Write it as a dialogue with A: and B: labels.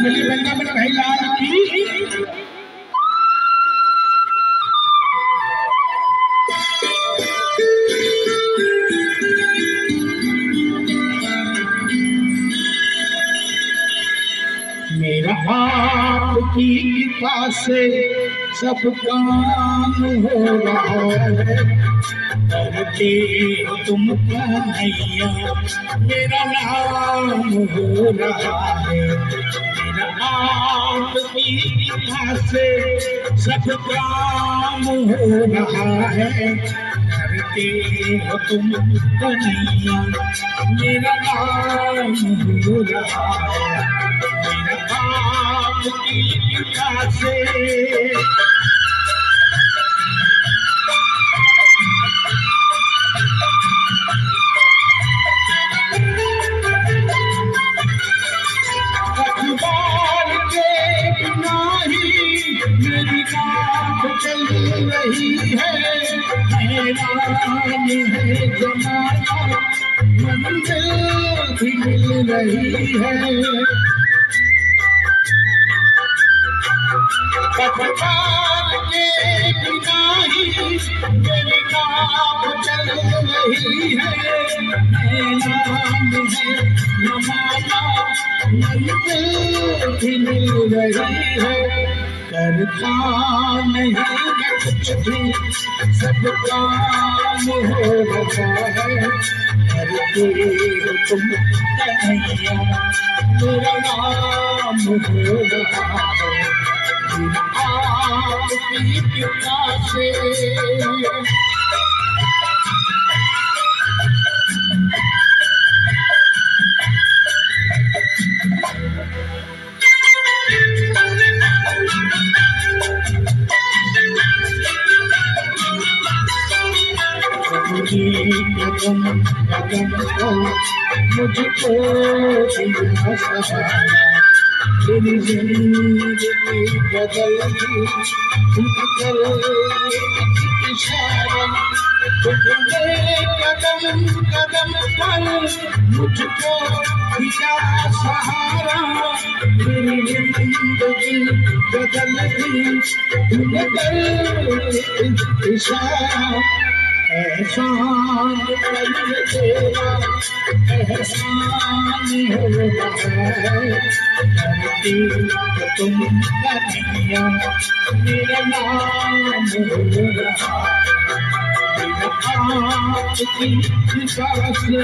A: बोली वृंदावन भाई लाल की। मेरा आपकी कृपा से सब काम हो रहा है, करते हो तुम कन्हैया मेरा नाम हो रहा है। मेरा आपकी कृपा से सब काम हो रहा है, करते हो तुम कन्हैया मेरा नाम हो रहा है। मेरा आपकी कृपा से मेरी बात चल रही है, हैरान है जमाना मंजिल भी मिल रही है। पतवार के बिना ही मेरी बात चल रही है, हैरान है जमाना मंजिल भी मिल रही है। करता नहीं मैं कुछ भी, सब काम हो रहा है, करते हो तुम कन्हैया मेरा नाम हो रहा है। आपकी कृपा से कदम कदम को मुझको दिया सहारा, मेरी जिंदगी बदल दी कर इशारा। तुम्हारे कदम कदम पर मुझको दिया सहारा, मेरी जिंदगी बदल दी कर इशारा। एहसान तेरा एहसान हो रहा है, करती हो तुम कन्हैया मेरा नाम हो रहा है। आपकी कृपा से